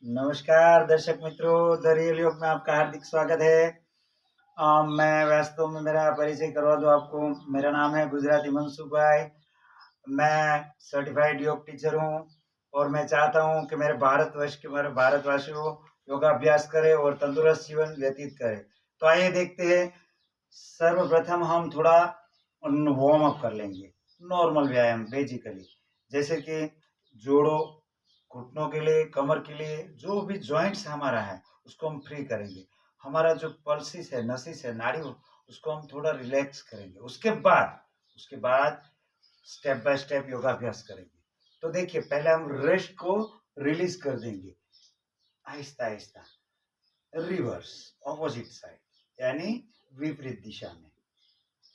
नमस्कार दर्शक मित्रों, द रियल योग में आपका हार्दिक स्वागत है। मैं वास्तव में मेरा परिचय करवा दूँ आपको। मेरा नाम है गुजराती मनसुख भाई। मैं सर्टिफाइड योग टीचर हूँ और मैं चाहता हूँ कि मेरे भारतवासियों योगाभ्यास करें और तंदुरुस्त जीवन व्यतीत करें। तो आइए देखते हैं। सर्वप्रथम हम थोड़ा वार्म अप कर लेंगे, नॉर्मल व्यायाम बेसिकली, जैसे कि जोड़ों, घुटनों के लिए, कमर के लिए, जो भी जॉइंट्स हमारा है उसको हम फ्री करेंगे। हमारा जो पल्सिस है, नसिस है, नाड़ी हो, उसको हम थोड़ा रिलैक्स करेंगे। उसके बाद स्टेप बाय स्टेप योगाभ्यास करेंगे। तो देखिए, पहले हम रेस्ट को रिलीज कर देंगे, Aahista Aahista, reverse, opposite side, यानी विपरीत दिशा में।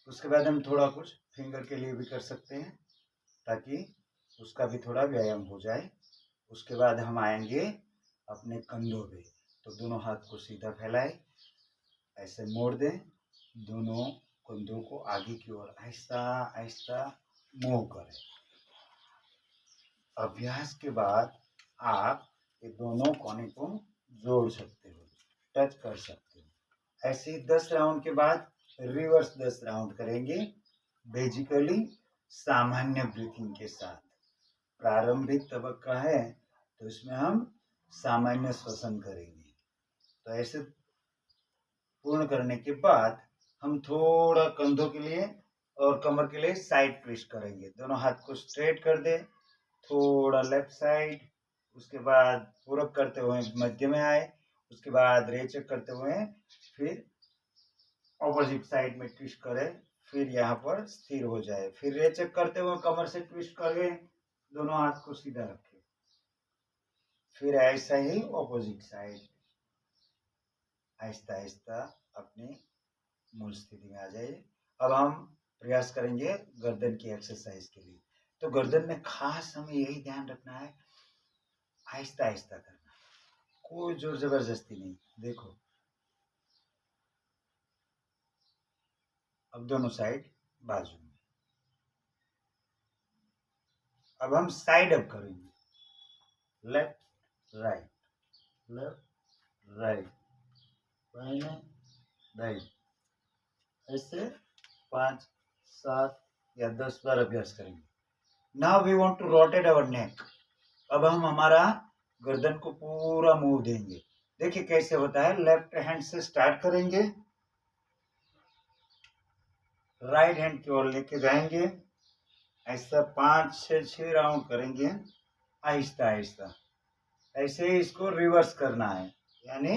उसके बाद हम थोड़ा कुछ फिंगर के लिए भी कर सकते हैं ताकि उसका भी थोड़ा व्यायाम हो जाए। उसके बाद हम आएंगे अपने कंधों पे। तो दोनों हाथ को सीधा फैलाएं, ऐसे मोड़ दें, दोनों कंधों को आगे की ओर आहिस्ता आहिस्ता मूव करें। अभ्यास के बाद आप ये दोनों कोने को जोड़ सकते हो, टच कर सकते हो। ऐसे ही 10 राउंड के बाद रिवर्स 10 राउंड करेंगे, बेसिकली सामान्य ब्रीथिंग के साथ। प्रारंभिक तबक्का है तो इसमें हम सामान्य श्वसन करेंगे। तो ऐसे पूर्ण करने के बाद हम थोड़ा कंधों के लिए और कमर के लिए साइड ट्विस्ट करेंगे। दोनों हाथ को स्ट्रेट कर दे, थोड़ा लेफ्ट साइड, उसके बाद पूरक करते हुए मध्य में आए, उसके बाद रेचक करते हुए फिर ऑपोजिट साइड में ट्विस्ट करें, फिर यहाँ पर स्थिर हो जाए, फिर रेचक करते हुए कमर से ट्विस्ट करें, दोनों हाथ को सीधा रखें, फिर ऐसा ही ऑपोजिट साइड, आहिस्ता आहिस्ता अपनी मूल स्थिति में आ जाइए। अब हम प्रयास करेंगे गर्दन की एक्सरसाइज के लिए। तो गर्दन में खास हमें यही ध्यान रखना है, आहिस्ता आहिस्ता करना, कोई जोर जबरदस्ती नहीं। देखो, अब दोनों साइड बाजू में। अब हम साइड अप करेंगे, लेफ्ट राइट, लेफ्ट राइट, दाहिने दाहिने, ऐसे 5, 7 या 10 बार अभ्यास करेंगे। Now we want to rotate our neck. अब हम हमारा गर्दन को पूरा मूव देंगे। देखिए कैसे होता है। लेफ्ट हैंड से स्टार्ट करेंगे, राइट हैंड की ओर लेके जाएंगे, ऐसा 5 से 6 राउंड करेंगे, आहिस्ता आहिस्ता। ऐसे ही इसको रिवर्स करना है, यानी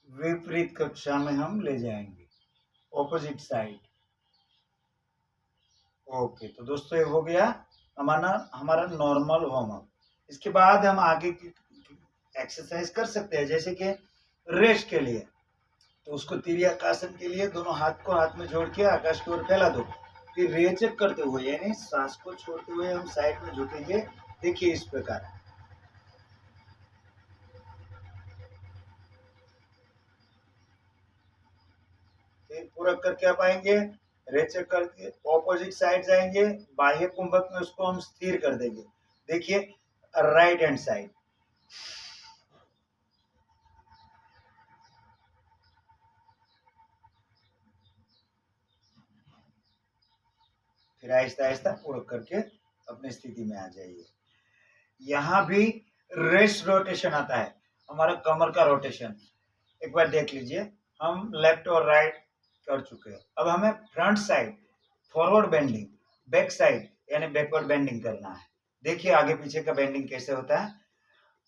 विपरीत कक्षा में हम ले जाएंगे, ऑपोजिट साइड। ओके, तो दोस्तों ये हो गया हमारा नॉर्मल वार्म अप। इसके बाद हम आगे की एक्सरसाइज कर सकते हैं, जैसे कि रेस्ट के लिए। तो उसको तिर्यकासन के लिए दोनों हाथ को हाथ में जोड़ के आकाश की ओर फैला दो, फिर रेचक करते हुए यानी सांस को छोड़ते हुए हम साइड में झुकेंगे। देखिए इस प्रकार, फिर पूरा करके आप आएंगे, रेचक करके ऑपोजिट साइड जाएंगे, बाह्य कुंभक में उसको हम स्थिर कर देंगे। देखिए राइट हैंड साइड, फिर आहिस्ता आहिस्ता पूरा करके अपनी स्थिति में आ जाइए। यहाँ भी रेस्ट रोटेशन आता है, हमारा कमर का रोटेशन। एक बार देख लीजिए, हम लेफ्ट और राइट कर चुके हैं। अब हमें front side forward bending, back side यानी बैकवर्ड बेंडिंग करना है। देखिए आगे पीछे का बेंडिंग कैसे होता है।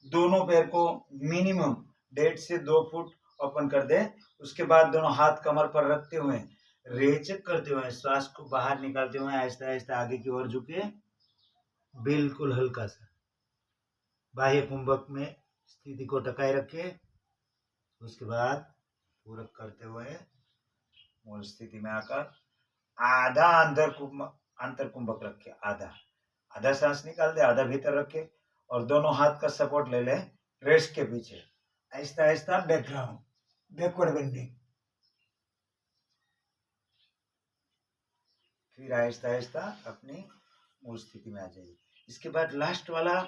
दोनों पैर को मिनिमम 1.5 से 2 फुट ओपन कर दे। उसके बाद दोनों हाथ कमर पर रखते हुए रेचक करते हुए श्वास को बाहर निकालते हुए आहिस्ता आहिस्ता आगे की ओर झुके, बिल्कुल हल्का सा बाह्य कुंभक में स्थिति को टकाए रखे। उसके बाद पूरक करते हुए मूल स्थिति में आकर आधा अंतर कुंभक रखे, आधा आधा सांस निकाल दे, आधा भीतर रखे और दोनों हाथ का सपोर्ट ले ले रेस्ट के पीछे। Aahista Aahista background, backward bending, फिर आहिस्ता आहिस्ता अपनी मूल स्थिति में आ जाइए। इसके बाद लास्ट वाला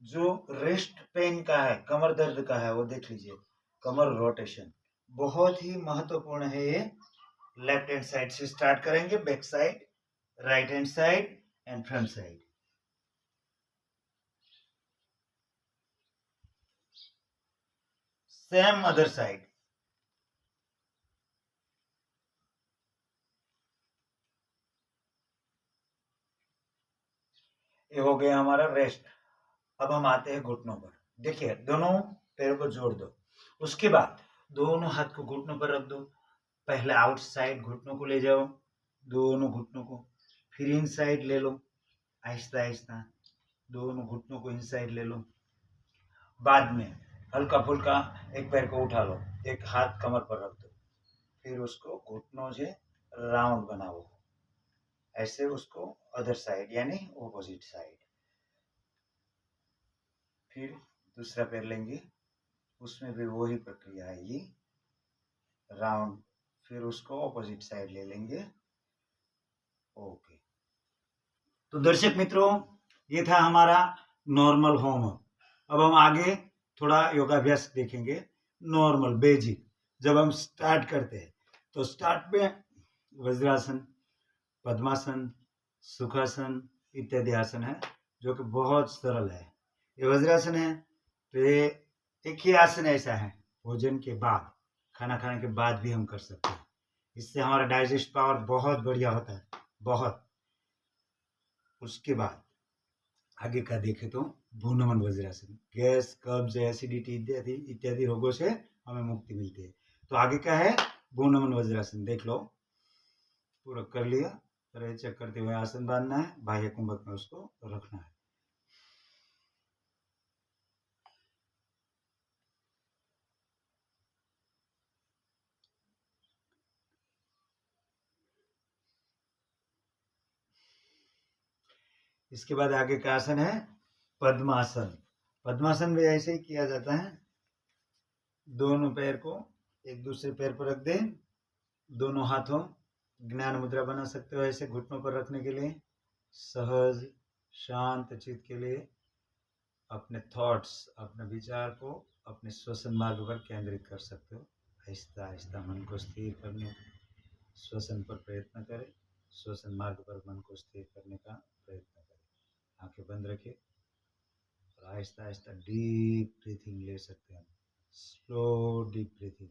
जो रिस्ट पेन का है, कमर दर्द का है, वो देख लीजिए, कमर रोटेशन बहुत ही महत्वपूर्ण है ये। लेफ्ट हैंड साइड से स्टार्ट करेंगे, back side, right hand side and front side. Same other side. ये हो गया हमारा रेस्ट। अब हम आते हैं घुटनों पर। देखिए, दोनों पैरों को जोड़ दो, उसके बाद दोनों हाथ को घुटनों पर रख दो। पहले आउट साइड घुटनों को ले जाओ, दोनों घुटनों को, फिर इन साइड ले लो, आहिस्ता आहिस्ता दोनों घुटनों को इन साइड ले लो। बाद में हल्का फुल्का एक पैर को उठा लो, एक हाथ कमर पर रख दो, फिर उसको घुटनों से राउंड बनाओ, ऐसे उसको अदर साइड यानी ऑपोजिट साइड। फिर दूसरा पैर लेंगे, उसमें भी वही प्रक्रिया आएगी, राउंड, फिर उसको ऑपोजिट साइड ले लेंगे। ओके, तो दर्शक मित्रों, ये था हमारा नॉर्मल होमवर्क। अब हम आगे थोड़ा योगाभ्यास देखेंगे, नॉर्मल बेसिक। जब हम स्टार्ट करते हैं तो स्टार्ट में वज्रासन, पद्मासन, सुखासन इत्यादि आसन है, जो कि बहुत सरल है। ये वज्रासन है, तो ये एक ही आसन ऐसा है, भोजन के बाद, खाना खाने के बाद भी हम कर सकते हैं। इससे हमारा डाइजेस्ट पावर बहुत बढ़िया होता है, बहुत। उसके बाद आगे का देखें तो भूनमन वज्रासन, गैस, कब्ज, एसिडिटी इत्यादि इत्यादि रोगों से हमें मुक्ति मिलती है। तो आगे का है भूनमन वज्रासन, देख लो, पूरा कर लिया, चेक करते हुए आसन बांधना है, बाह्य कुंभक में उसको रखना है। इसके बाद आगे का आसन है पद्मासन। पद्मासन भी ऐसे ही किया जाता है, दोनों पैर को एक दूसरे पैर पर रख दें, दोनों हाथों ज्ञान मुद्रा बना सकते हो ऐसे घुटनों पर रखने के लिए, सहज शांत चित्त के लिए अपने थॉट्स, अपने विचार को अपने श्वसन मार्ग पर केंद्रित कर सकते हो। आहिस्ता आहिस्ता मन को स्थिर करने, श्वसन पर प्रयत्न करें, श्वसन मार्ग पर मन को स्थिर करने का प्रयत्न करें। आंखें बंद रखें और आहिस्ता आहिस्ता डीप ब्रीथिंग ले सकते हैं, स्लो डीप ब्रीथिंग।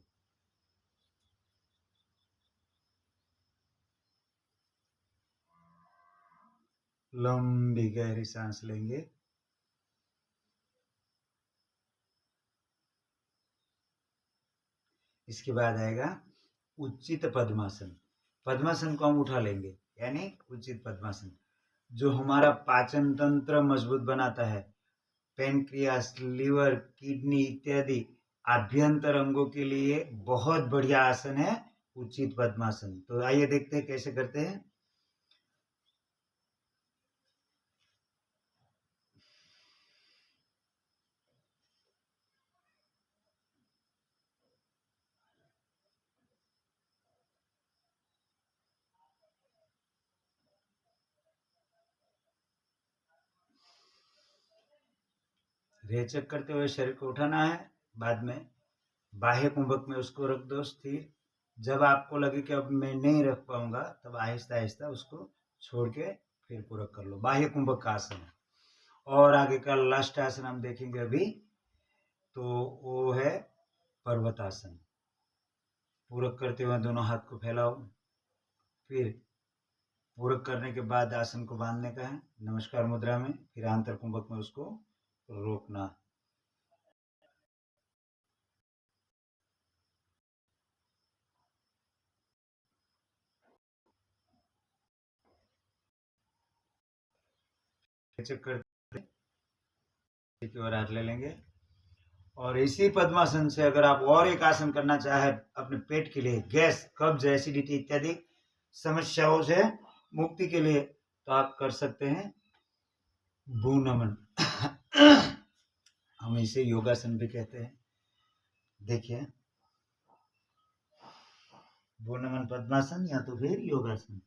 लंबी गहरी सांस लेंगे, इसके बाद आएगा उचित पद्मासन। पद्मासन को हम उठा लेंगे, यानी उचित पद्मासन, जो हमारा पाचन तंत्र मजबूत बनाता है, पेनक्रियास, लीवर, किडनी इत्यादि आभ्यंतर अंगों के लिए बहुत बढ़िया आसन है उचित पद्मासन। तो आइए देखते हैं कैसे करते हैं। रेचक करते हुए शरीर को उठाना है, बाद में बाह्य कुंभक में उसको रख दो स्थिर। जब आपको लगे कि अब मैं नहीं रख पाऊंगा, तब आहिस्ता आहिस्ता उसको छोड़ के फिर पूरा कर लो। बाह्य कुंभक का आसन है। और आगे का लास्ट आसन हम देखेंगे अभी, तो वो है पर्वतासन। पूरक करते हुए दोनों हाथ को फैलाओ, फिर पूरक करने के बाद आसन को बांधने का है नमस्कार मुद्रा में, फिर आंतर कुंभक में उसको रोकना। चक्कर की ओर हाथ ले लेंगे, और इसी पद्मासन से अगर आप और एक आसन करना चाहे अपने पेट के लिए, गैस, कब्ज, एसिडिटी इत्यादि समस्याओं से मुक्ति के लिए, तो आप कर सकते हैं भूनमन। हम इसे योगासन भी कहते हैं। देखिए, भूनमन पद्मासन या तो फिर योगासन।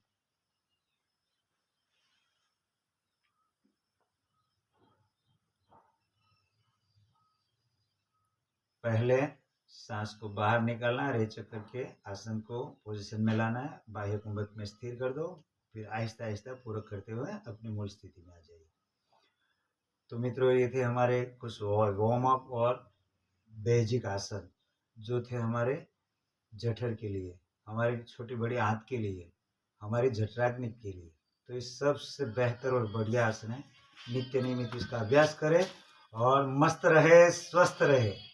पहले सांस को बाहर निकालना है, रेचक करके आसन को पोजीशन में लाना है, बाह्य कुंभक में स्थिर कर दो, फिर आहिस्ता आहिस्ता पूरक करते हुए अपनी मूल स्थिति में आ जाइए। तो मित्रों, ये थे हमारे कुछ वार्म अप और बेसिक आसन जो थे हमारे जठर के लिए, हमारी छोटी बड़ी आंत के लिए, हमारी जठराग्नि के लिए। तो इस सबसे बेहतर और बढ़िया आसन है। नित्य नियमित इसका अभ्यास करें और मस्त रहे, स्वस्थ रहे।